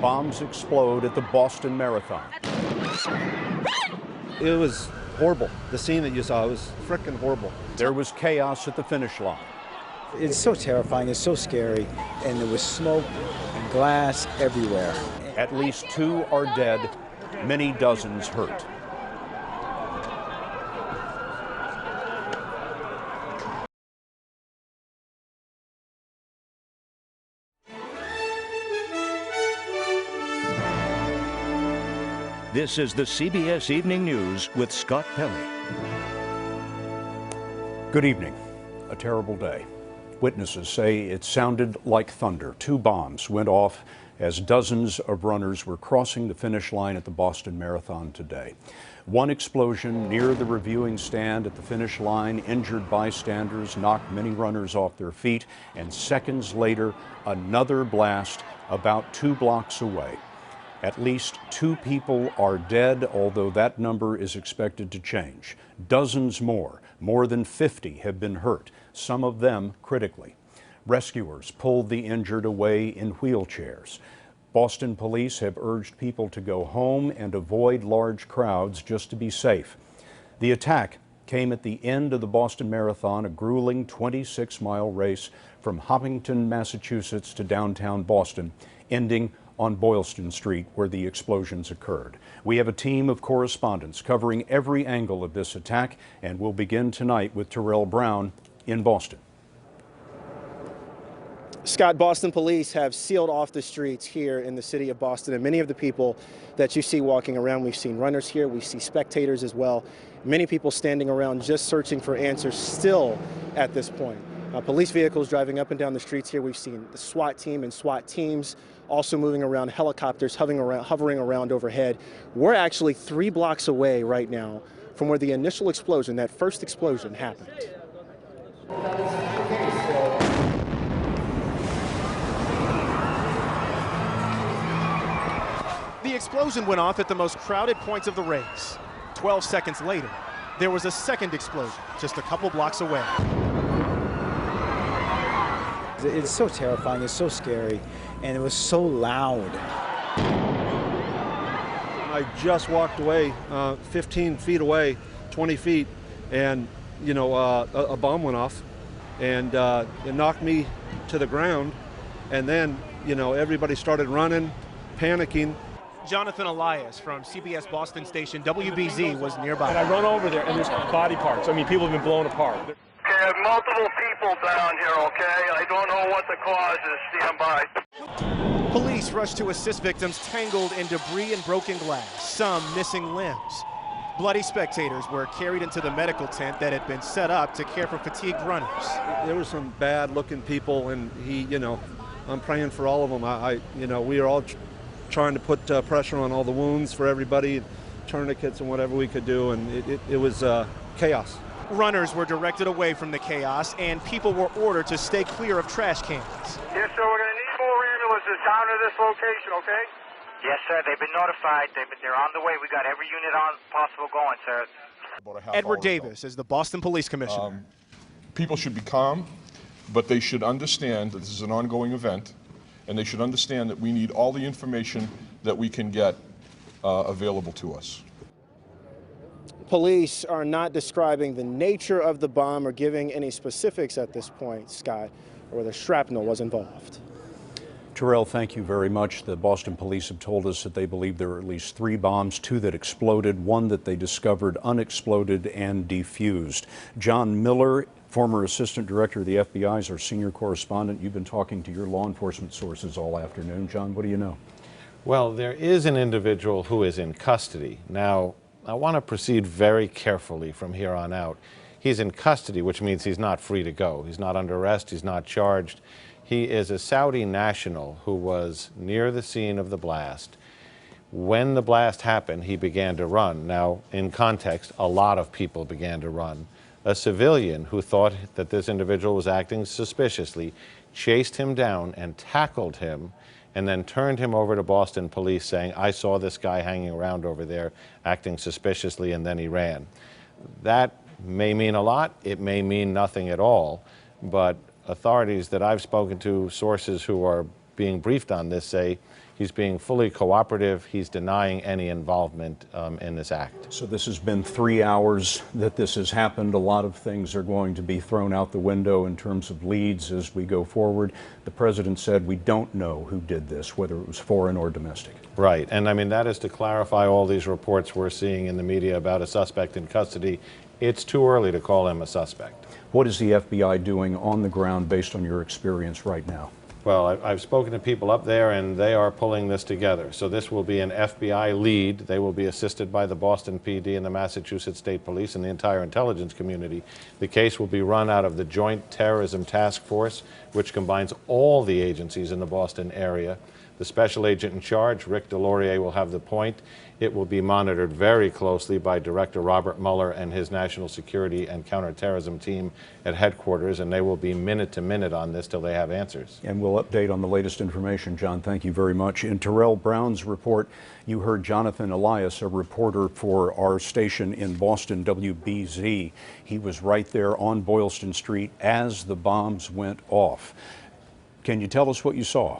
bombs explode at the Boston Marathon. It was horrible. The scene that you saw was frickin' horrible. There was chaos at the finish line. It's so terrifying, it's so scary, and there was smoke and glass everywhere. At least 2 are dead, many dozens hurt. This is the CBS Evening News with Scott Pelley. Good evening. A terrible day. Witnesses say it sounded like thunder. 2 bombs went off as dozens of runners were crossing the finish line at the Boston Marathon today. One explosion near the reviewing stand at the finish line injured bystanders, knocked many runners off their feet, and seconds later, another blast about 2 blocks away. At least 2 people are dead, although that number is expected to change. Dozens more than 50 have been hurt, some of them critically. Rescuers pulled the injured away in wheelchairs. Boston police have urged people to go home and avoid large crowds just to be safe. The attack came at the end of the Boston Marathon, a grueling 26-mile race from Hopkinton, Massachusetts to downtown Boston, ending on Boylston Street, where the explosions occurred. We have a team of correspondents covering every angle of this attack, and we'll begin tonight with Terrell Brown in Boston. Scott, Boston police have sealed off the streets here in the city of Boston, and many of the people that you see walking around, we've seen runners here, we see spectators as well. Many people standing around just searching for answers still at this point. Police vehicles driving up and down the streets here. We've seen the SWAT team and SWAT teams also moving around, helicopters hovering around overhead. We're actually 3 blocks away right now from where the initial explosion, that first explosion, happened. The explosion went off at the most crowded points of the race. 12 seconds later, there was a second explosion just a couple blocks away. It's so terrifying, it's so scary, and it was so loud. I just walked away 15 feet away, 20 feet, and a bomb went off, and it knocked me to the ground, and then everybody started running, panicking. Jonathan Elias from CBS Boston station WBZ was nearby. And I run over there, and there's body parts. I mean, people have been blown apart. Okay, I have multiple people down here, okay? I don't know what the cause is. Stand by. Police rushed to assist victims tangled in debris and broken glass, some missing limbs. Bloody spectators were carried into the medical tent that had been set up to care for fatigued runners. There were some bad-looking people, and I'm praying for all of them. We are all trying to put pressure on all the wounds for everybody, tourniquets and whatever we could do, and it was chaos. Runners were directed away from the chaos, and people were ordered to stay clear of trash cans. Yes, sir, we're going to need more ambulances down to this location, okay? Yes, sir, they've been notified. They're on the way. We got every unit on possible going, sir. Edward Davis is the Boston Police Commissioner. People should be calm, but they should understand that this is an ongoing event, and they should understand that we need all the information that we can get available to us. Police are not describing the nature of the bomb or giving any specifics at this point, Scott, or whether shrapnel was involved. Terrell, thank you very much. The Boston police have told us that they believe there were at least 3 bombs, 2 that exploded, 1 that they discovered unexploded and defused. John Miller, former assistant director of the FBI, is our senior correspondent. You've been talking to your law enforcement sources all afternoon. John, what do you know? Well, there is an individual who is in custody. Now, I want to proceed very carefully from here on out. He's in custody, which means he's not free to go. He's not under arrest. He's not charged. He is a Saudi national who was near the scene of the blast. When the blast happened, he began to run. Now, in context, a lot of people began to run. A civilian who thought that this individual was acting suspiciously chased him down and tackled him, and then turned him over to Boston police saying, I saw this guy hanging around over there acting suspiciously, and then he ran. That may mean a lot, it may mean nothing at all, but authorities that I've spoken to, sources who are being briefed on this, say He's being fully cooperative. He's denying any involvement in this act. So this has been 3 hours that this has happened. A lot of things are going to be thrown out the window in terms of leads as we go forward. The president said we don't know who did this, whether it was foreign or domestic. Right, and I mean, that is to clarify all these reports we're seeing in the media about a suspect in custody. It's too early to call him a suspect. What is the FBI doing on the ground based on your experience right now? Well, I've spoken to people up there, and they are pulling this together. So this will be an FBI lead. They will be assisted by the Boston PD and the Massachusetts State Police and the entire intelligence community. The case will be run out of the Joint Terrorism Task Force, which combines all the agencies in the Boston area. The special agent in charge, Rick Delorier, will have the point. It will be monitored very closely by Director Robert Mueller and his National Security and Counterterrorism team at headquarters, and they will be minute to minute on this till they have answers. And we'll update on the latest information. John, thank you very much. In Terrell Brown's report, you heard Jonathan Elias, a reporter for our station in Boston, WBZ. He was right there on Boylston Street as the bombs went off. Can you tell us what you saw?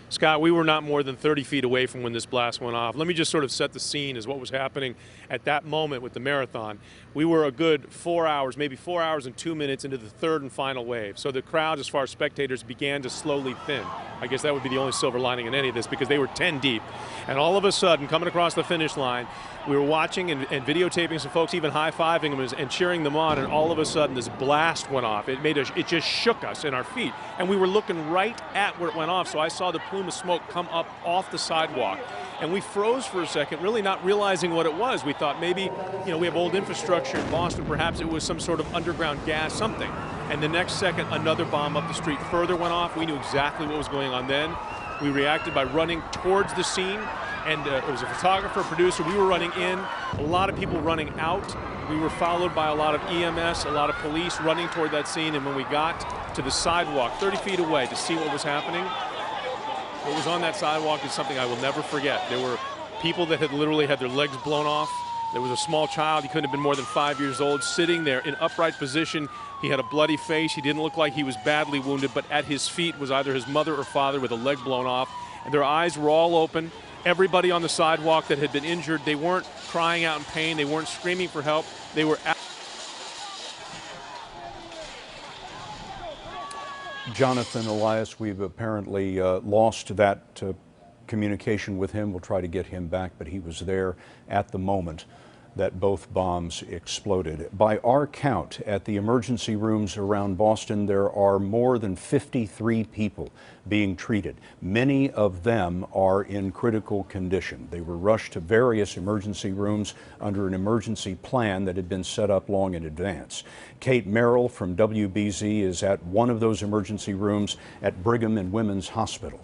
Scott, we were not more than 30 feet away from when this blast went off. Let me just sort of set the scene as what was happening at that moment with the marathon. We were a good 4 hours, maybe 4 hours and 2 minutes into the third and final wave. So the crowd, as far as spectators, began to slowly thin. I guess that would be the only silver lining in any of this, because they were 10 deep. And all of a sudden, coming across the finish line, we were watching and videotaping some folks, even high-fiving them and cheering them on, and all of a sudden this blast went off. It just shook us in our feet. And we were looking right at where it went off, so I saw the plume of smoke come up off the sidewalk. And we froze for a second, really not realizing what it was. We thought maybe, we have old infrastructure in Boston, perhaps it was some sort of underground gas, something. And the next second, another bomb up the street further went off. We knew exactly what was going on then. We reacted by running towards the scene, and it was a photographer, producer. We were running in, a lot of people running out. We were followed by a lot of EMS, a lot of police running toward that scene, and when we got to the sidewalk, 30 feet away to see what was happening, what was on that sidewalk is something I will never forget. There were people that had literally had their legs blown off. There was a small child, he couldn't have been more than 5 years old, sitting there in upright position. He had a bloody face. He didn't look like he was badly wounded, but at his feet was either his mother or father with a leg blown off. And their eyes were all open. Everybody on the sidewalk that had been injured, they weren't crying out in pain. They weren't screaming for help. They were Jonathan Elias, we've apparently lost that communication with him. We'll try to get him back, but he was there at the moment that both bombs exploded. By our count, at the emergency rooms around Boston, there are more than 53 people being treated. Many of them are in critical condition. They were rushed to various emergency rooms under an emergency plan that had been set up long in advance. Kate Merrill from WBZ is at one of those emergency rooms at Brigham and Women's Hospital.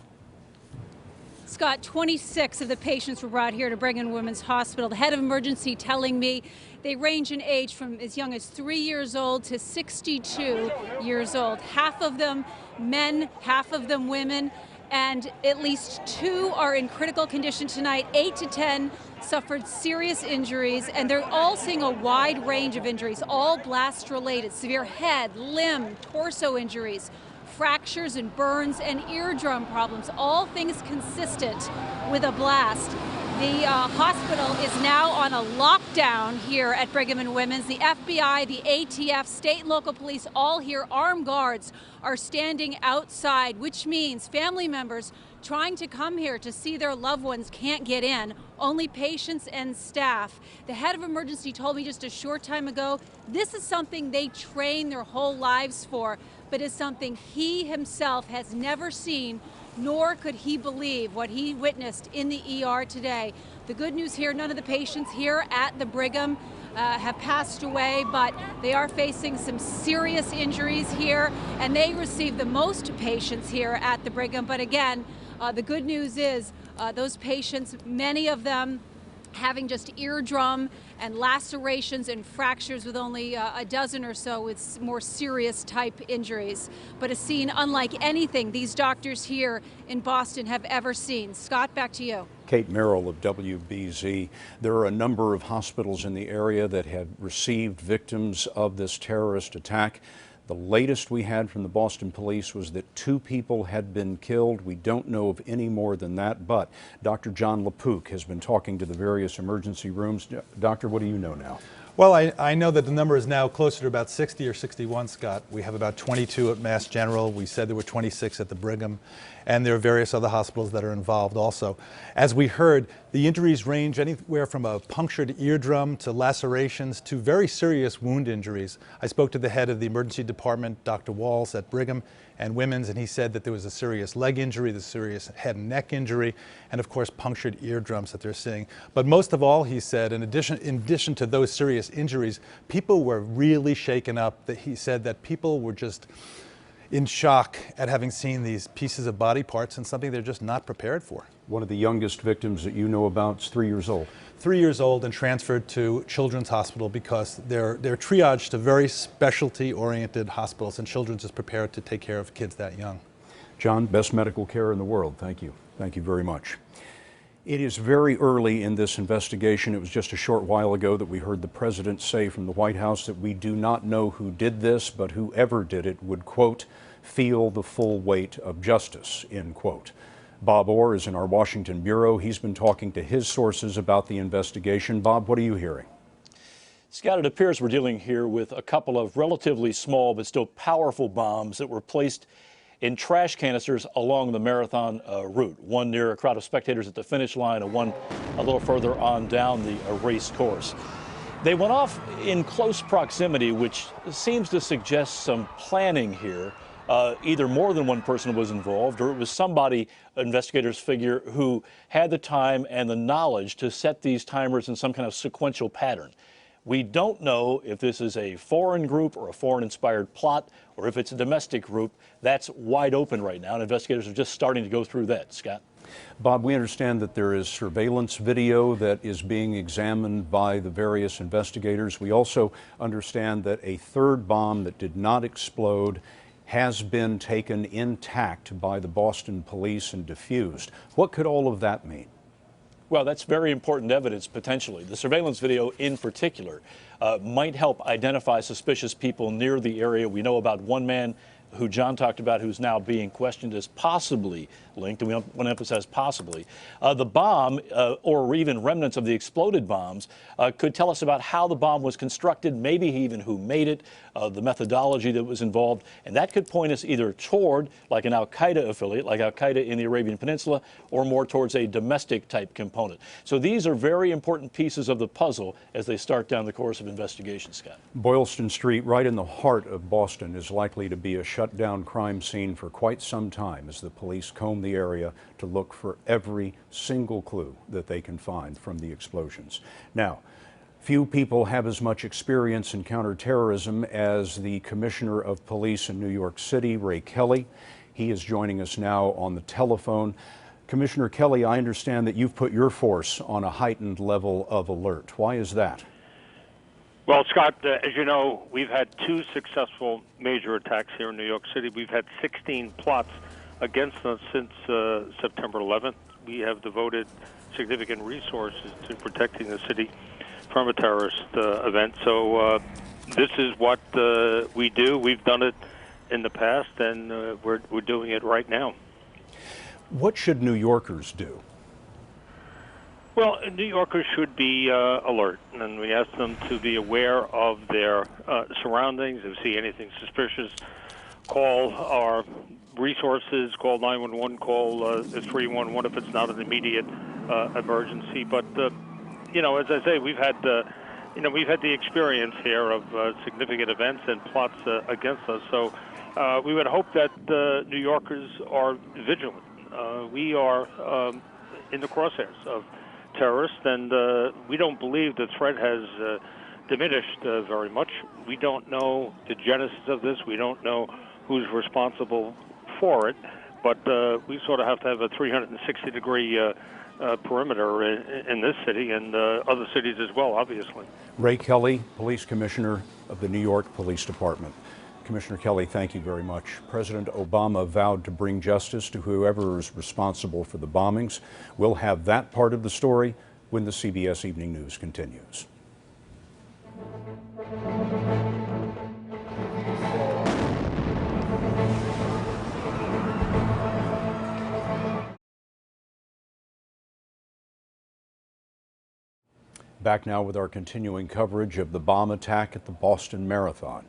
Scott, 26 of the patients were brought here to Brigham and Women's Hospital. The head of emergency telling me they range in age from as young as 3 years old to 62 years old. Half of them men, half of them women, and at least 2 are in critical condition tonight. 8 to 10 suffered serious injuries, and they're all seeing a wide range of injuries, all blast related: severe head, limb, torso injuries, fractures and burns, and eardrum problems, all things consistent with a blast. The hospital is now on a lockdown here at Brigham and Women's. The FBI, the ATF, state and local police, all here, armed guards are standing outside, which means family members trying to come here to see their loved ones can't get in. Only patients and staff. The head of emergency told me just a short time ago, this is something they train their whole lives for, but is something he himself has never seen, nor could he believe what he witnessed in the ER today. The good news here, none of the patients here at the Brigham have passed away, but they are facing some serious injuries here, and they receive the most patients here at the Brigham. But again, the good news is those patients, many of them having just eardrum and lacerations and fractures, with only a dozen or so with more serious type injuries. But a scene unlike anything these doctors here in Boston have ever seen. Scott, back to you. Kate Merrill of WBZ. There are a number of hospitals in the area that have received victims of this terrorist attack. The latest we had from the Boston police was that 2 people had been killed. We don't know of any more than that, but Dr. John LaPook has been talking to the various emergency rooms. Doctor, what do you know now? Well, I know that the number is now closer to about 60 or 61, Scott. We have about 22 at Mass General. We said there were 26 at the Brigham, and there are various other hospitals that are involved also. As we heard, the injuries range anywhere from a punctured eardrum to lacerations to very serious wound injuries. I spoke to the head of the emergency department, Dr. Walls at Brigham and Women's, and he said that there was a serious leg injury, the serious head and neck injury, and of course punctured eardrums that they're seeing. But most of all, he said, in addition to those serious injuries, people were really shaken up. That he said that people were just in shock at having seen these pieces of body parts and something they're just not prepared for. One of the youngest victims that you know about is 3 years old. 3 years old and transferred to Children's Hospital because they're triaged to very specialty-oriented hospitals, and Children's is prepared to take care of kids that young. John, best medical care in the world. Thank you. Thank you very much. It is very early in this investigation. It was just a short while ago that we heard the president say from the White House that we do not know who did this, but whoever did it would, quote, feel the full weight of justice, end quote. Bob Orr is in our Washington bureau. He's been talking to his sources about the investigation. Bob, what are you hearing? Scott, it appears we're dealing here with a couple of relatively small but still powerful bombs that were placed in trash canisters along the marathon route, one near a crowd of spectators at the finish line and one a little further on down the race course. They went off in close proximity, which seems to suggest some planning here. Either more than one person was involved, or it was somebody, investigators figure, who had the time and the knowledge to set these timers in some kind of sequential pattern. We don't know if this is a foreign group or a foreign-inspired plot, or if it's a domestic group. That's wide open right now, and investigators are just starting to go through that. Scott? Bob, we understand that there is surveillance video that is being examined by the various investigators. We also understand that a third bomb that did not explode has been taken intact by the Boston police and defused. What could all of that mean? Well, that's very important evidence, potentially. The surveillance video in particular might help identify suspicious people near the area. We know about one man who John talked about who's now being questioned as possibly linked, and we want to emphasize possibly. The bomb, or even remnants of the exploded bombs, could tell us about how the bomb was constructed, maybe even who made it, the methodology that was involved, and that could point us either toward, like an al-Qaeda affiliate, like al-Qaeda in the Arabian Peninsula, or more towards a domestic type component. So these are very important pieces of the puzzle as they start down the course of investigation, Scott. Boylston Street, right in the heart of Boston, is likely to be a shut-down crime scene for quite some time as the police comb the area to look for every single clue that they can find from the explosions. Now, few people have as much experience in counterterrorism as the Commissioner of Police in New York City, Ray Kelly. He is joining us now on the telephone. Commissioner Kelly, I understand that you've put your force on a heightened level of alert. Why is that? Well, Scott, as you know, we've had 2 successful major attacks here in New York City. We've had 16 plots against us since September 11th. We have devoted significant resources to protecting the city from a terrorist event. So this is what we do. We've done it in the past, and we're doing it right now. What should New Yorkers do? Well, New Yorkers should be alert, and we ask them to be aware of their surroundings. If you see anything suspicious, call our resources, call 911, call 311 if it's not an immediate emergency. But you know, as I say, we've had we've had the experience here of significant events and plots against us. So we would hope that New Yorkers are vigilant. We are in the crosshairs of terrorists, and we don't believe the threat has diminished very much. We don't know the genesis of this. We don't know who's responsible for it, but we sort of have to have a 360-degree perimeter in this city and other cities as well, obviously. Ray Kelly, Police Commissioner of the New York Police Department. Commissioner Kelly, thank you very much. President Obama vowed to bring justice to whoever is responsible for the bombings. We'll have that part of the story when the CBS Evening News continues. Back now with our continuing coverage of the bomb attack at the Boston Marathon.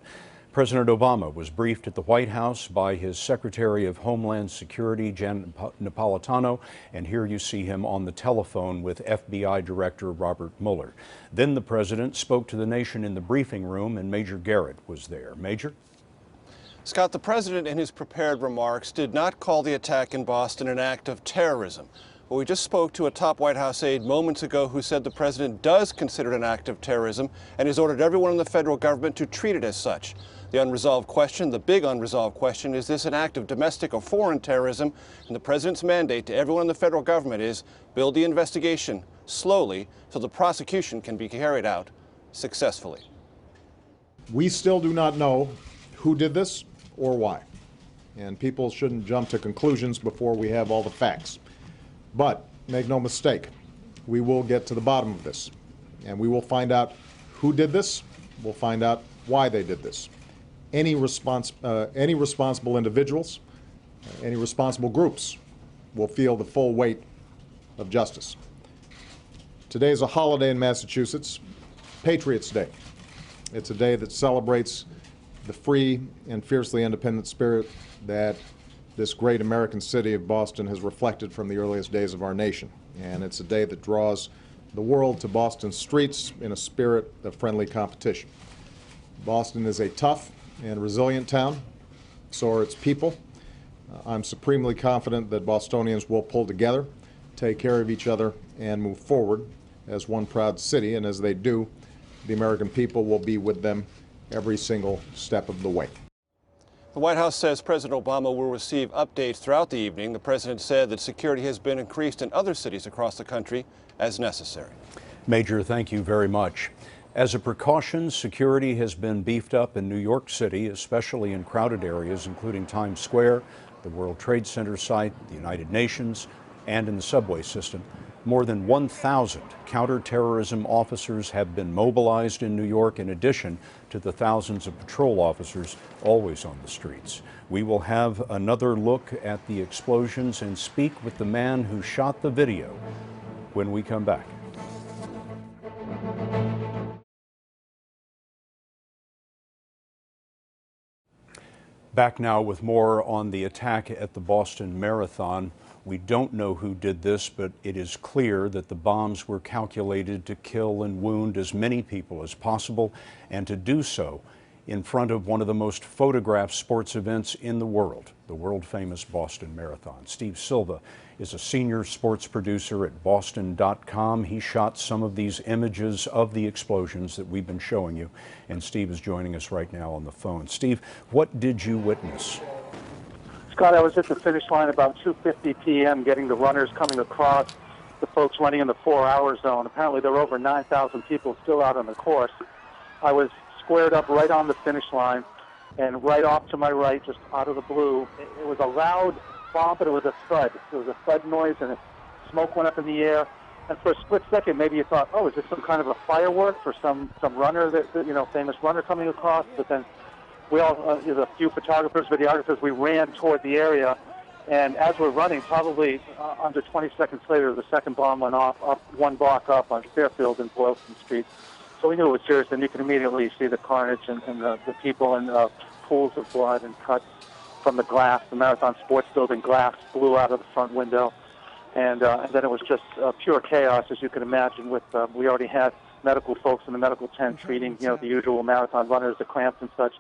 President Obama was briefed at the White House by his Secretary of Homeland Security, Jan Napolitano, and here you see him on the telephone with FBI Director Robert Mueller. Then the president spoke to the nation in the briefing room, and Major Garrett was there. Major? Scott, the president in his prepared remarks did not call the attack in Boston an act of terrorism. But we just spoke to a top White House aide moments ago who said the president does consider it an act of terrorism and has ordered everyone in the federal government to treat it as such. The unresolved question, the big unresolved question, is this an act of domestic or foreign terrorism? And the president's mandate to everyone in the federal government is build the investigation slowly so the prosecution can be carried out successfully. We still do not know who did this or why. And people shouldn't jump to conclusions before we have all the facts. But make no mistake, we will get to the bottom of this. And we will find out who did this. We'll find out why they did this. Any responsible individuals, any responsible groups will feel the full weight of justice. Today is a holiday in Massachusetts, Patriots' Day. It's a day that celebrates the free and fiercely independent spirit that this great American city of Boston has reflected from the earliest days of our nation. And it's a day that draws the world to Boston's streets in a spirit of friendly competition. Boston is a tough and resilient town, so are its people. I'm supremely confident that Bostonians will pull together, take care of each other, and move forward as one proud city, and as they do, the American people will be with them every single step of the way. The White House says President Obama will receive updates throughout the evening. The president said that security has been increased in other cities across the country as necessary. Major, thank you very much. As a precaution, security has been beefed up in New York City, especially in crowded areas, including Times Square, the World Trade Center site, the United Nations, and in the subway system. More than 1,000 counterterrorism officers have been mobilized in New York, in addition to the thousands of patrol officers always on the streets. We will have another look at the explosions and speak with the man who shot the video when we come back. Back now with more on the attack at the Boston Marathon. We don't know who did this, but it is clear that the bombs were calculated to kill and wound as many people as possible, and to do so in front of one of the most photographed sports events in the world-famous Boston Marathon. Steve Silva is a senior sports producer at Boston.com. He shot some of these images of the explosions that we've been showing you, and Steve is joining us right now on the phone. Steve, what did you witness? Scott, I was at the finish line about 2:50 p.m. getting the runners coming across, the folks running in the 4-hour zone. Apparently there were over 9,000 people still out on the course. I was squared up right on the finish line, and right off to my right, just out of the blue, it was a loud bomb, but it was a thud. There was a thud noise, and smoke went up in the air. And for a split second, maybe you thought, oh, is this some kind of a firework for some runner, famous runner coming across? But then we all, there's a few photographers, videographers, we ran toward the area, and as we're running, probably under 20 seconds later, the second bomb went off, up one block up on Fairfield and Boylston Street. So we knew it was serious, and you could immediately see the carnage and the people and pools of blood and cuts from the glass. The Marathon Sports Building glass blew out of the front window, and then it was just pure chaos, as you can imagine. With we already had medical folks in the medical tent treating, the usual marathon runners, the cramps and such.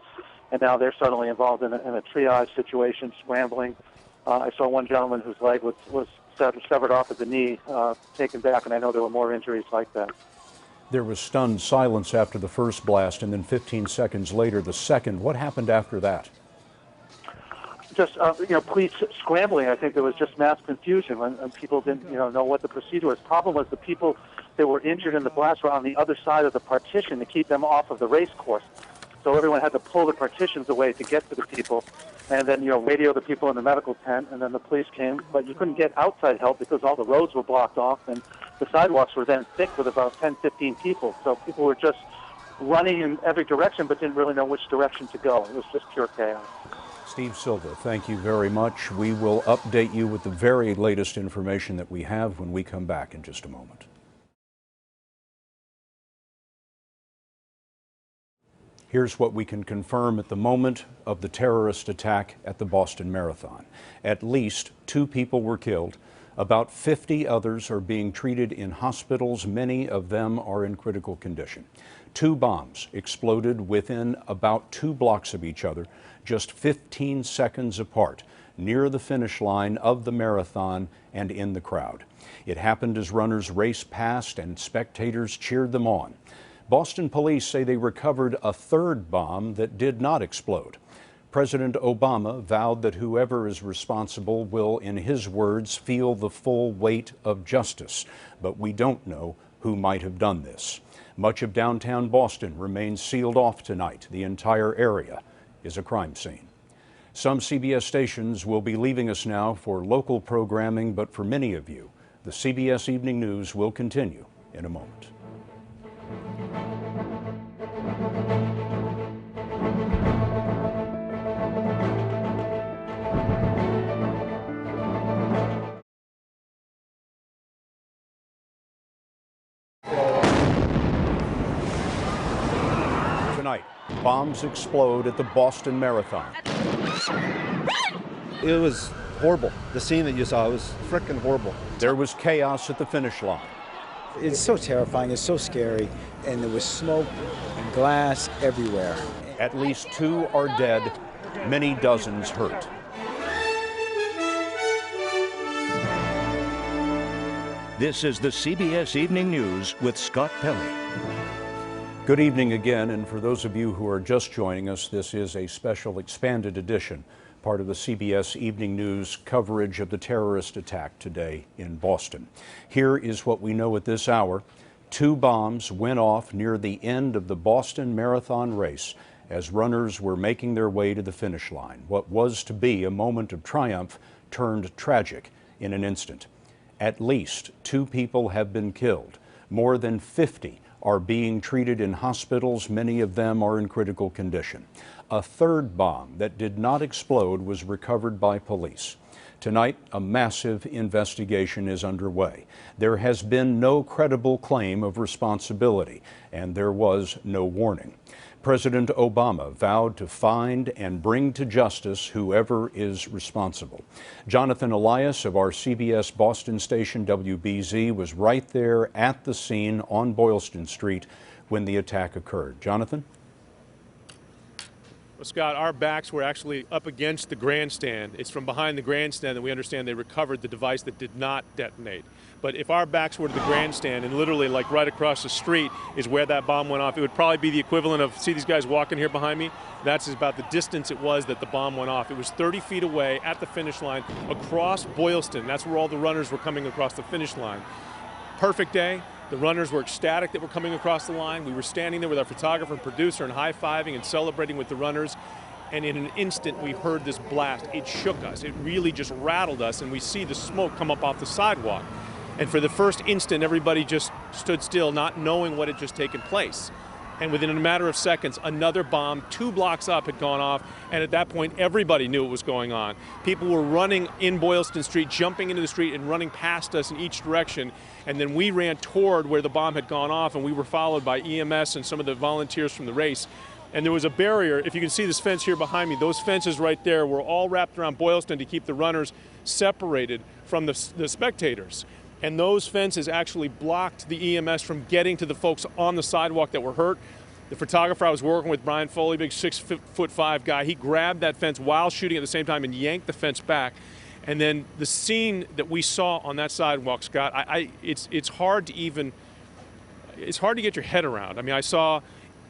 And now they're suddenly involved in a triage situation, scrambling. I saw one gentleman whose leg was severed off at the knee, taken back, and I know there were more injuries like that. There was stunned silence after the first blast, and then 15 seconds later, the second. What happened after that? Just, police scrambling. I think there was just mass confusion when people didn't, know what the procedure was. Problem was the people that were injured in the blast were on the other side of the partition to keep them off of the race course. So everyone had to pull the partitions away to get to the people, and then, radio the people in the medical tent, and then the police came. But you couldn't get outside help because all the roads were blocked off, and the sidewalks were then thick with about 10, 15 people. So people were just running in every direction but didn't really know which direction to go. It was just pure chaos. Steve Silva, thank you very much. We will update you with the very latest information that we have when we come back in just a moment. Here's what we can confirm at the moment of the terrorist attack at the Boston Marathon. At least 2 people were killed. About 50 others are being treated in hospitals. Many of them are in critical condition. 2 bombs exploded within about 2 blocks of each other, just 15 seconds apart, near the finish line of the marathon and in the crowd. It happened as runners raced past and spectators cheered them on. Boston police say they recovered a 3rd bomb that did not explode. President Obama vowed that whoever is responsible will, in his words, feel the full weight of justice. But we don't know who might have done this. Much of downtown Boston remains sealed off tonight. The entire area is a crime scene. Some CBS stations will be leaving us now for local programming, but for many of you, the CBS Evening News will continue in a moment. Tonight, bombs explode at the Boston Marathon. It was horrible. The scene that you saw was frickin' horrible. There was chaos at the finish line. It's so terrifying, it's so scary, and there was smoke and glass everywhere. At least 2 are dead, many dozens hurt. This is the CBS Evening News with Scott Pelley. Good evening again, and for those of you who are just joining us, this is a special expanded edition, part of the CBS Evening News coverage of the terrorist attack today in Boston. Here is what we know at this hour. 2 bombs went off near the end of the Boston Marathon race as runners were making their way to the finish line. What was to be a moment of triumph turned tragic in an instant. At least 2 people have been killed. More than 50 are being treated in hospitals. Many of them are in critical condition. A 3rd bomb that did not explode was recovered by police. Tonight, a massive investigation is underway. There has been no credible claim of responsibility, and there was no warning. President Obama vowed to find and bring to justice whoever is responsible. Jonathan Elias of our CBS Boston station WBZ was right there at the scene on Boylston Street when the attack occurred. Jonathan? Well, Scott, our backs were actually up against the grandstand. It's from behind the grandstand that we understand they recovered the device that did not detonate. But if our backs were to the grandstand and literally like right across the street is where that bomb went off, it would probably be the equivalent of, see these guys walking here behind me? That's about the distance it was that the bomb went off. It was 30 feet away at the finish line across Boylston. That's where all the runners were coming across the finish line. Perfect day. The runners were ecstatic that were coming across the line. We were standing there with our photographer and producer and high-fiving and celebrating with the runners. And in an instant, we heard this blast. It shook us. It really just rattled us. And we see the smoke come up off the sidewalk. And for the first instant, everybody just stood still, not knowing what had just taken place. And within a matter of seconds, another bomb 2 blocks up had gone off. And at that point, everybody knew what was going on. People were running in Boylston Street, jumping into the street and running past us in each direction. And then we ran toward where the bomb had gone off, and we were followed by EMS and some of the volunteers from the race. And there was a barrier. If you can see this fence here behind me, those fences right there were all wrapped around Boylston to keep the runners separated from the spectators. And those fences actually blocked the EMS from getting to the folks on the sidewalk that were hurt. The photographer I was working with, Brian Foley, big 6'5" guy, he grabbed that fence while shooting at the same time and yanked the fence back. And then the scene that we saw on that sidewalk, Scott, it's hard to get your head around. I mean, I saw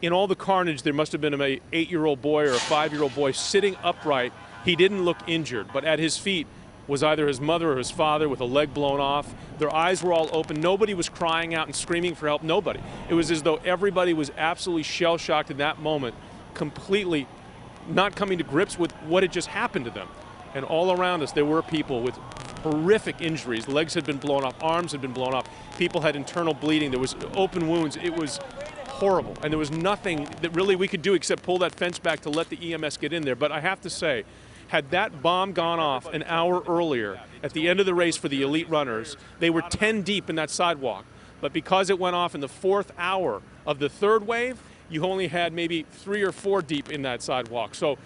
in all the carnage, there must have been an 8-year-old boy or a 5-year-old boy sitting upright. He didn't look injured, but at his feet was either his mother or his father with a leg blown off. Their eyes were all open. Nobody was crying out and screaming for help. Nobody. It was as though everybody was absolutely shell-shocked in that moment, completely not coming to grips with what had just happened to them. And all around us, there were people with horrific injuries. Legs had been blown off, arms had been blown off. People had internal bleeding. There was open wounds. It was horrible. And there was nothing that really we could do except pull that fence back to let the EMS get in there. But I have to say, had that bomb gone off an hour earlier at the end of the race for the elite runners, they were 10 deep in that sidewalk. But because it went off in the 4th hour of the 3rd wave, you only had maybe 3 or 4 deep in that sidewalk. So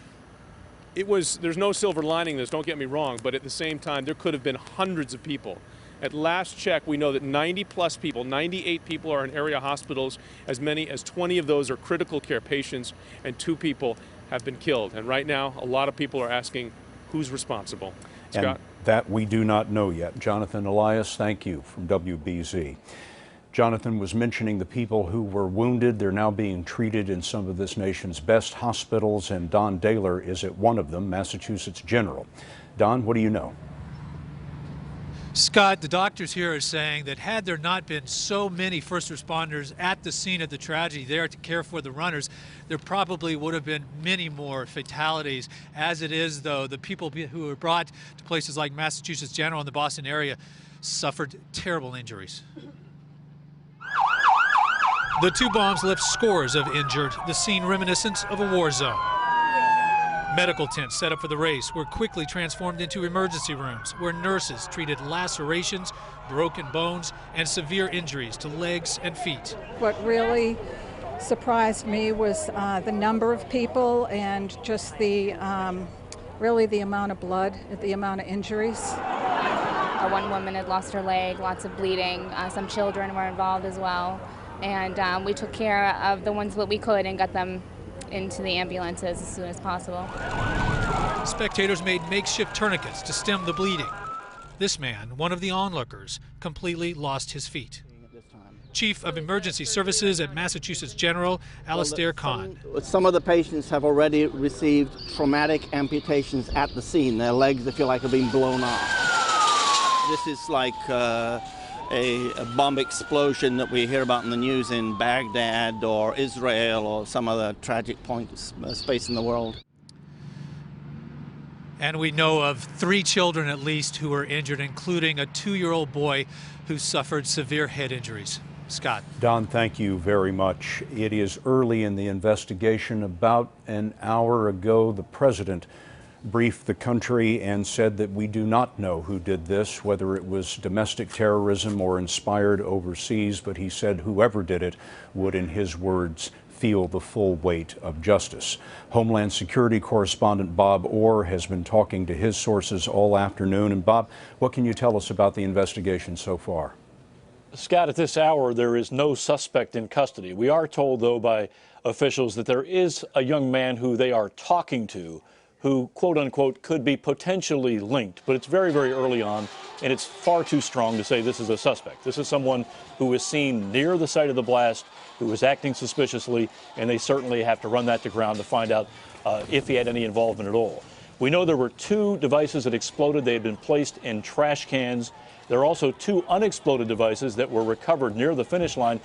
there's no silver lining this, don't get me wrong, but at the same time, there could have been hundreds of people. At last check, we know that 90 plus people, 98 people are in area hospitals. As many as 20 of those are critical care patients, and 2 people have been killed. And right now, a lot of people are asking who's responsible. Scott? And that we do not know yet. Jonathan Elias, thank you, from WBZ. Jonathan was mentioning the people who were wounded. They're now being treated in some of this nation's best hospitals, and Don Daler is at one of them, Massachusetts General. Don, what do you know? Scott, the doctors here are saying that had there not been so many first responders at the scene of the tragedy there to care for the runners, there probably would have been many more fatalities. As it is, though, the people who were brought to places like Massachusetts General in the Boston area suffered terrible injuries. The 2 bombs left scores of injured, the scene reminiscent of a war zone. Medical tents set up for the race were quickly transformed into emergency rooms where nurses treated lacerations, broken bones, and severe injuries to legs and feet. What really surprised me was the number of people and just really the amount of blood, the amount of injuries. One woman had lost her leg, lots of bleeding. Some children were involved as well. And we took care of the ones that we could and got them into the ambulances as soon as possible. Spectators made makeshift tourniquets to stem the bleeding. This man, one of the onlookers, completely lost his feet. Chief of Emergency Services at Massachusetts General, Alastair Kahn. Some of the patients have already received traumatic amputations at the scene. Their legs, they feel like, are being blown off. This is like a bomb explosion that we hear about in the news in Baghdad or Israel or some other tragic space in the world. And we know of 3 children at least who were injured, including a 2-year-old boy who suffered severe head injuries. Scott. Don, thank you very much. It is early in the investigation. About an hour ago, the president briefed the country and said that we do not know who did this, whether it was domestic terrorism or inspired overseas, but he said whoever did it would, in his words, feel the full weight of justice. Homeland Security correspondent Bob Orr has been talking to his sources all afternoon. And Bob, what can you tell us about the investigation so far? Scott, at this hour, there is no suspect in custody. We are told, though, by officials that there is a young man who they are talking to who, quote unquote, could be potentially linked. But it's very, very early on, and it's far too strong to say this is a suspect. This is someone who was seen near the site of the blast, who was acting suspiciously, and they certainly have to run that to ground to find out if he had any involvement at all. We know there were 2 devices that exploded. They had been placed in trash cans. There are also 2 unexploded devices that were recovered near the finish line.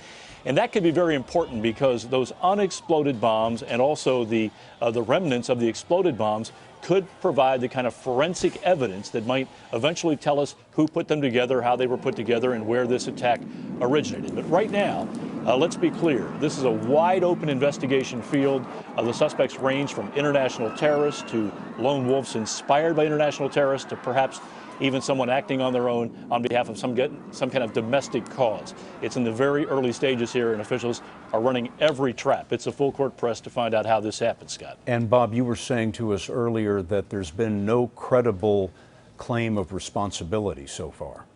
And that could be very important because those unexploded bombs and also the remnants of the exploded bombs could provide the kind of forensic evidence that might eventually tell us who put them together, how they were put together, and where this attack originated. But right now, let's be clear. This is a wide open investigation field. The suspects range from international terrorists to lone wolves inspired by international terrorists to perhaps even someone acting on their own on behalf of some kind of domestic cause. It's in the very early stages here, and officials are running every trap. It's a full court press to find out how this happened, Scott. And Bob, you were saying to us earlier that there's been no credible claim of responsibility so far.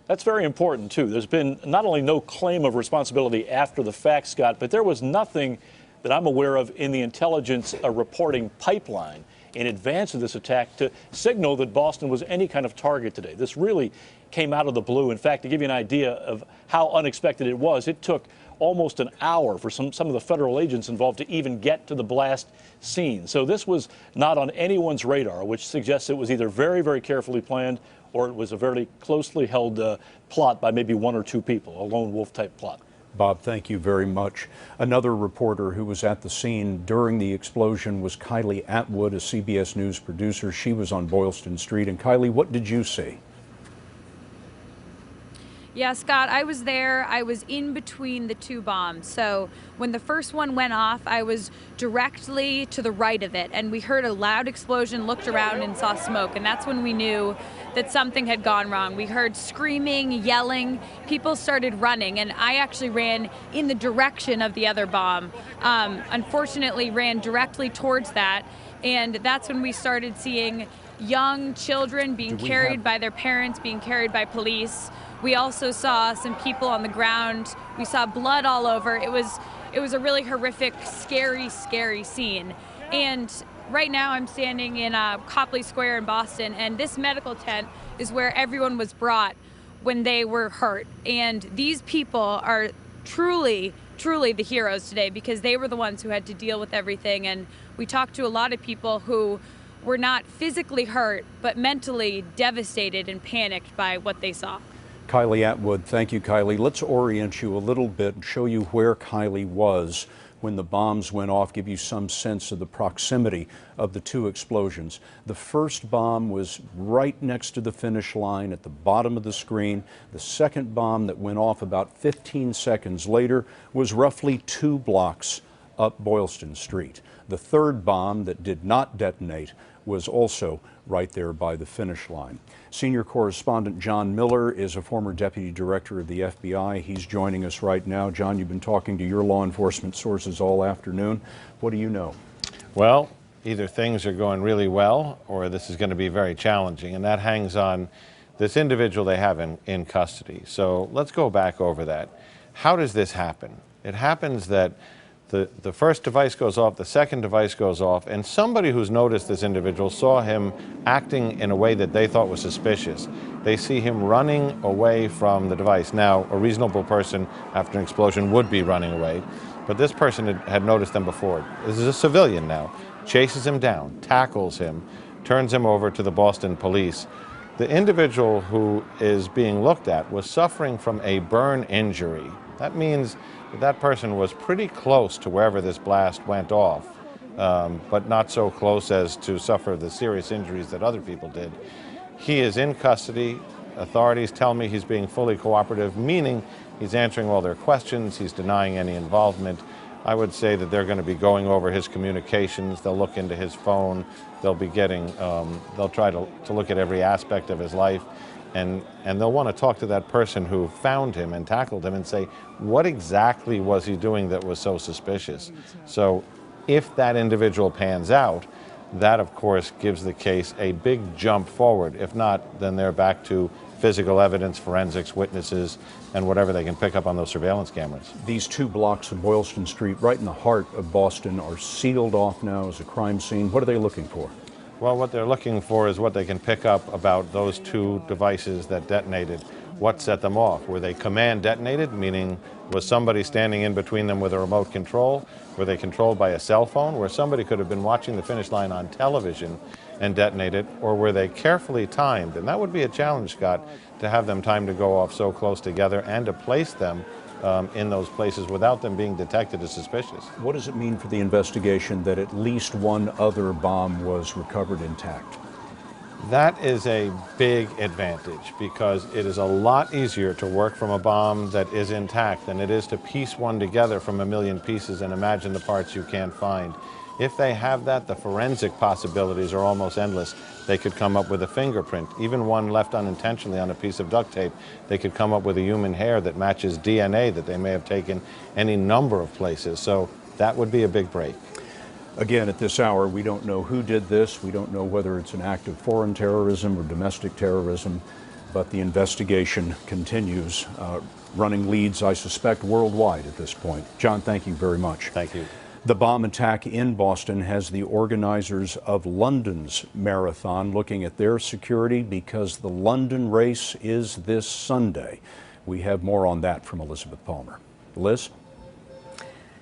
That's very important, too. There's been not only no claim of responsibility after the fact, Scott, but there was nothing that I'm aware of in the intelligence reporting pipeline in advance of this attack to signal that Boston was any kind of target today. This really came out of the blue. In fact, to give you an idea of how unexpected it was, it took almost an hour for some of the federal agents involved to even get to the blast scene. So this was not on anyone's radar, which suggests it was either very, very carefully planned or it was a very closely held plot by maybe 1 or 2 people, a lone wolf type plot. Bob, thank you very much. Another reporter who was at the scene during the explosion was Kylie Atwood, a CBS News producer. She was on Boylston Street. And Kylie, what did you see? Yeah, Scott, I was there. I was in between the two bombs. So when the first one went off, I was directly to the right of it, and we heard a loud explosion, looked around and saw smoke, and that's when we knew that something had gone wrong. We heard screaming, yelling, people started running, and I actually ran in the direction of the other bomb. Unfortunately, ran directly towards that, and that's when we started seeing young children being carried by their parents, being carried by police. We also saw some people on the ground. We saw blood all over. It was a really horrific, scary scene. And right now I'm standing in Copley Square in Boston, and this medical tent is where everyone was brought when they were hurt. And these people are truly the heroes today, because they were the ones who had to deal with everything. And we talked to a lot of people who were not physically hurt, but mentally devastated and panicked by what they saw. Kylie Atwood, thank you, Kylie. Let's orient you a little bit and show you where Kylie was when the bombs went off, give you some sense of the proximity of the two explosions. The first bomb was right next to the finish line at the bottom of the screen. The second bomb that went off about 15 seconds later was roughly 2 blocks up Boylston Street. The third bomb that did not detonate was also right there by the finish line. Senior correspondent John Miller is a former deputy director of the FBI. He's joining us right now. John, you've been talking to your law enforcement sources all afternoon. What do you know? Well, either things are going really well or this is going to be very challenging, and that hangs on this individual they have in custody. So let's go back over that. How does this happen? It happens that the first device goes off, the second device goes off, and somebody who's noticed this individual saw him acting in a way that they thought was suspicious. They see him running away from the device. Now, a reasonable person after an explosion would be running away, but this person had noticed them before. This is a civilian now. Chases him down, tackles him, turns him over to the Boston police. The individual who is being looked at was suffering from a burn injury. That means that person was pretty close to wherever this blast went off, but not so close as to suffer the serious injuries that other people did. He is in custody. Authorities tell me he's being fully cooperative, meaning he's answering all their questions, he's denying any involvement. I would say that they're going to be going over his communications, they'll look into his phone, they'll be getting, they'll try to look at every aspect of his life. And they'll want to talk to that person who found him and tackled him and say, what exactly was he doing that was so suspicious? So if that individual pans out, that of course gives the case a big jump forward. If not, then they're back to physical evidence, forensics, witnesses, and whatever they can pick up on those surveillance cameras. These 2 blocks of Boylston Street, right in the heart of Boston, are sealed off now as a crime scene. What are they looking for? Well, what they're looking for is what they can pick up about those 2 devices that detonated. What set them off? Were they command detonated, meaning was somebody standing in between them with a remote control? Were they controlled by a cell phone, where somebody could have been watching the finish line on television and detonated? Or were they carefully timed? And that would be a challenge, Scott, to have them timed to go off so close together and to place them in those places without them being detected as suspicious. What does it mean for the investigation that at least one other bomb was recovered intact? That is a big advantage, because it is a lot easier to work from a bomb that is intact than it is to piece one together from a million pieces and imagine the parts you can't find. If they have that, the forensic possibilities are almost endless. They could come up with a fingerprint, even one left unintentionally on a piece of duct tape. They could come up with a human hair that matches DNA that they may have taken any number of places. So that would be a big break. Again, at this hour, we don't know who did this. We don't know whether it's an act of foreign terrorism or domestic terrorism, but the investigation continues, running leads, I suspect, worldwide at this point. John, thank you very much. Thank you. The bomb attack in Boston has the organizers of London's marathon looking at their security, because the London race is this Sunday. We have more on that from Elizabeth Palmer. Liz?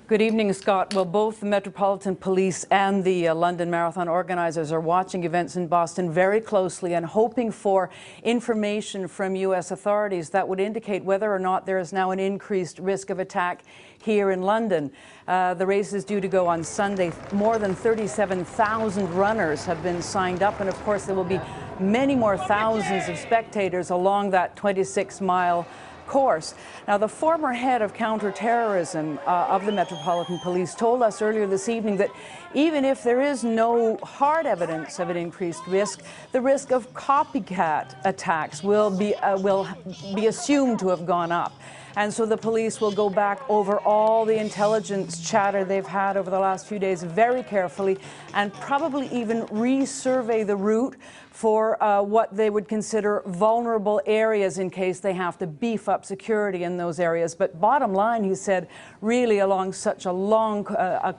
Good evening, Scott. Well, both the Metropolitan Police and the London Marathon organizers are watching events in Boston very closely and hoping for information from U.S. authorities that would indicate whether or not there is now an increased risk of attack here in London. The race is due to go on Sunday. More than 37,000 runners have been signed up, and of course there will be many more thousands of spectators along that 26-mile course. Now, the former head of counterterrorism of the Metropolitan Police told us earlier this evening that even if there is no hard evidence of an increased risk, the risk of copycat attacks will be assumed to have gone up. And so the police will go back over all the intelligence chatter they've had over the last few days very carefully and probably even resurvey the route for what they would consider vulnerable areas in case they have to beef up security in those areas. But bottom line, he said, really along such a long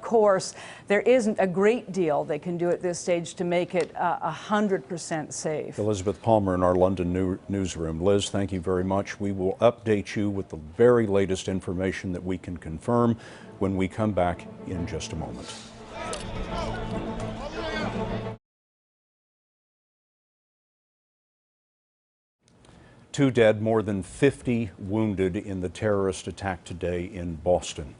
course, there isn't a great deal they can do at this stage to make it 100% safe. Elizabeth Palmer in our London newsroom. Liz, thank you very much. We will update you with the very latest information that we can confirm when we come back in just a moment. Two dead, more than 50 wounded in the terrorist attack today in Boston.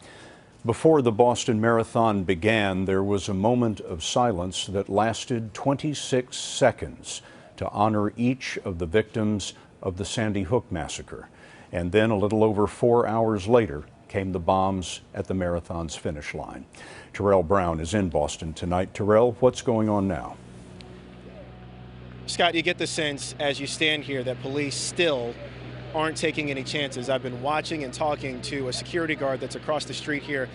Before the Boston Marathon began, there was a moment of silence that lasted 26 seconds to honor each of the victims of the Sandy Hook massacre. And then a little over 4 hours later came the bombs at the marathon's finish line. Terrell Brown is in Boston tonight. Terrell, what's going on now? Scott, you get the sense as you stand here that police still aren't taking any chances. I've been watching and talking to a security guard that's across the street here.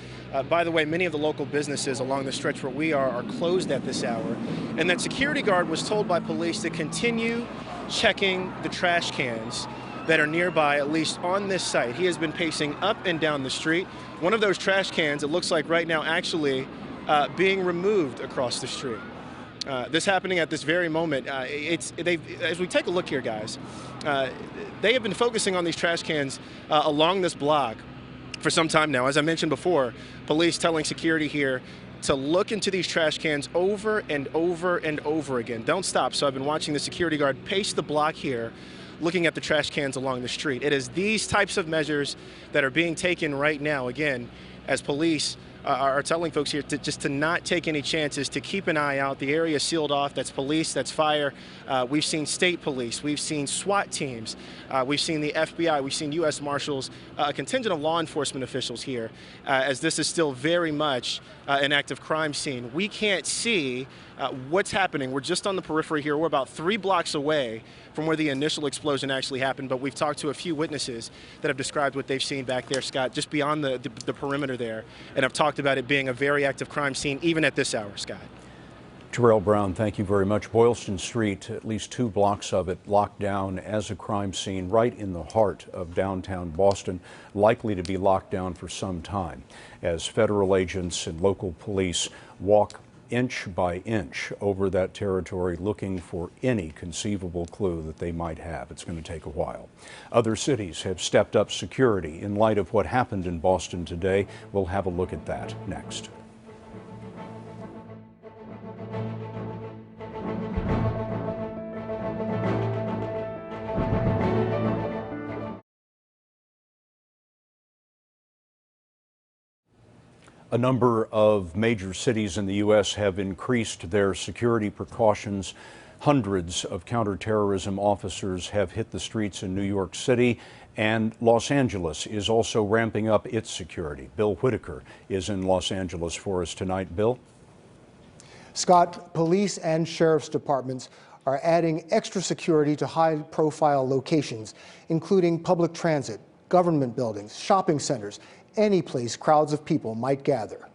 By the way, many of the local businesses along the stretch where we are closed at this hour. And that security guard was told by police to continue checking the trash cans that are nearby, at least on this site. He has been pacing up and down the street. One of those trash cans, it looks like right now, actually being removed across the street. This happening at this very moment. As we take a look here, guys, they have been focusing on these trash cans along this block for some time now. As I mentioned before, police telling security here to look into these trash cans over and over and over again. Don't stop. So I've been watching the security guard pace the block here, looking at the trash cans along the street. It is these types of measures that are being taken right now, again, as police are telling folks here to not take any chances, to keep an eye out. The area is sealed off. That's police, that's fire. We've seen state police. We've seen SWAT teams. We've seen the FBI. We've seen U.S. Marshals, a contingent of law enforcement officials here, as this is still very much an active crime scene. We can't see what's happening. We're just on the periphery here. We're about 3 blocks away from where the initial explosion actually happened, but we've talked to a few witnesses that have described what they've seen back there, Scott, just beyond the perimeter there, and have talked about it being a very active crime scene, even at this hour, Scott. Terrell Brown, thank you very much. Boylston Street, at least 2 blocks of it locked down as a crime scene right in the heart of downtown Boston, likely to be locked down for some time as federal agents and local police walk inch by inch over that territory looking for any conceivable clue that they might have. It's going to take a while. Other cities have stepped up security in light of what happened in Boston today. We'll have a look at that next. A number of major cities in the U.S. have increased their security precautions. Hundreds of counterterrorism officers have hit the streets in New York City, and Los Angeles is also ramping up its security. Bill Whitaker is in Los Angeles for us tonight. Bill? Scott, police and sheriff's departments are adding extra security to high-profile locations, including public transit, government buildings, shopping centers, any place crowds of people might gather.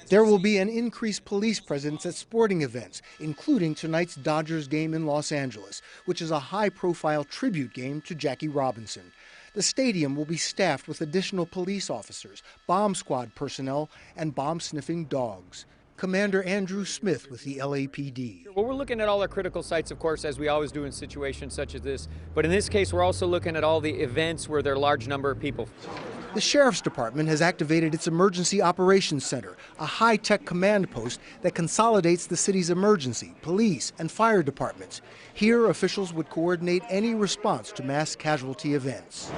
There will be an increased police presence at sporting events, including tonight's Dodgers game in Los Angeles, which is a high-profile tribute game to Jackie Robinson. The stadium will be staffed with additional police officers, bomb squad personnel, and bomb-sniffing dogs. Commander Andrew Smith with the LAPD. Well, we're looking at all our critical sites, of course, as we always do in situations such as this. But in this case, we're also looking at all the events where there are a large number of people. The Sheriff's Department has activated its Emergency Operations Center, a high-tech command post that consolidates the city's emergency, police, and fire departments. Here, officials would coordinate any response to mass casualty events.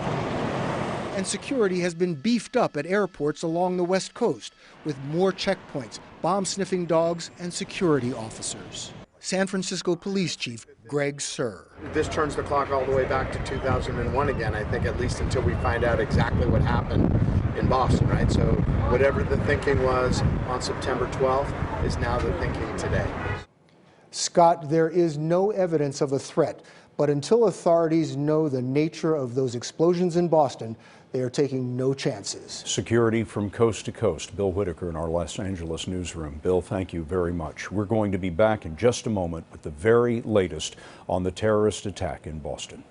And security has been beefed up at airports along the West Coast with more checkpoints, bomb-sniffing dogs, and security officers. San Francisco Police Chief Greg Suhr. This turns the clock all the way back to 2001 again, I think, at least until we find out exactly what happened in Boston, right? So whatever the thinking was on September 12th is now the thinking today. Scott, there is no evidence of a threat, but until authorities know the nature of those explosions in Boston, they are taking no chances. Security from coast to coast. Bill Whitaker in our Los Angeles newsroom. Bill, thank you very much. We're going to be back in just a moment with the very latest on the terrorist attack in Boston.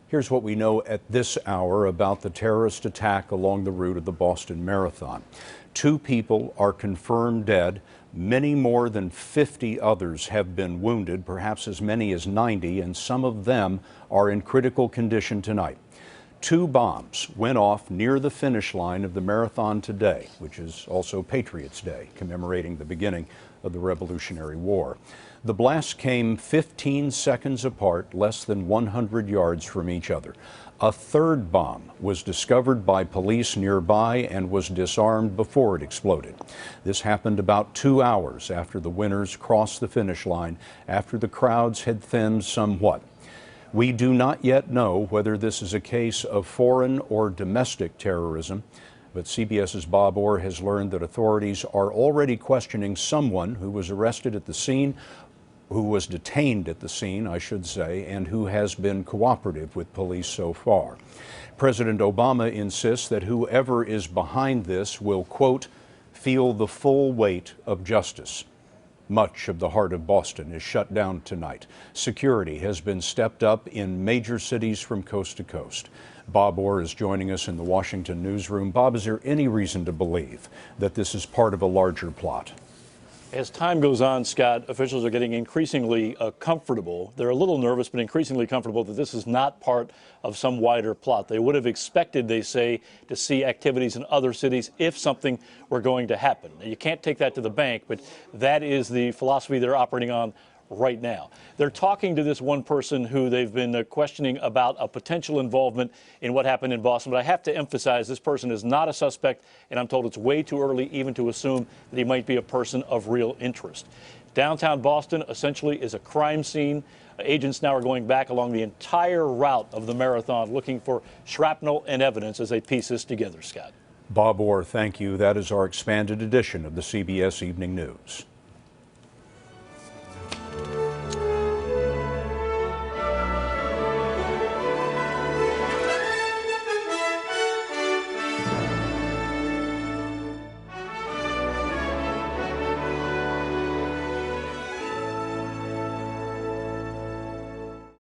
Here's what we know at this hour about the terrorist attack along the route of the Boston Marathon. 2 people are confirmed dead. Many more than 50 others have been wounded, perhaps as many as 90, and some of them are in critical condition tonight. 2 bombs went off near the finish line of the marathon today, which is also Patriots' Day, commemorating the beginning of the Revolutionary War. The blasts came 15 seconds apart, less than 100 yards from each other. A 3rd bomb was discovered by police nearby and was disarmed before it exploded. This happened about 2 hours after the winners crossed the finish line, after the crowds had thinned somewhat. We do not yet know whether this is a case of foreign or domestic terrorism, but CBS's Bob Orr has learned that authorities are already questioning someone who was arrested at the scene, who was detained at the scene, I should say, and who has been cooperative with police so far. President Obama insists that whoever is behind this will, quote, feel the full weight of justice. Much of the heart of Boston is shut down tonight. Security has been stepped up in major cities from coast to coast. Bob Orr is joining us in the Washington newsroom. Bob, is there any reason to believe that this is part of a larger plot? As time goes on, Scott, officials are getting increasingly comfortable. They're a little nervous, but increasingly comfortable that this is not part of some wider plot. They would have expected, they say, to see activities in other cities if something were going to happen. Now, you can't take that to the bank, but that is the philosophy they're operating on right now. They're talking to this one person who they've been questioning about a potential involvement in what happened in Boston. But I have to emphasize this person is not a suspect, and I'm told it's way too early even to assume that he might be a person of real interest. Downtown Boston essentially is a crime scene. Agents now are going back along the entire route of the marathon looking for shrapnel and evidence as they piece this together, Scott. Bob Orr, thank you. That is our expanded edition of the CBS Evening News.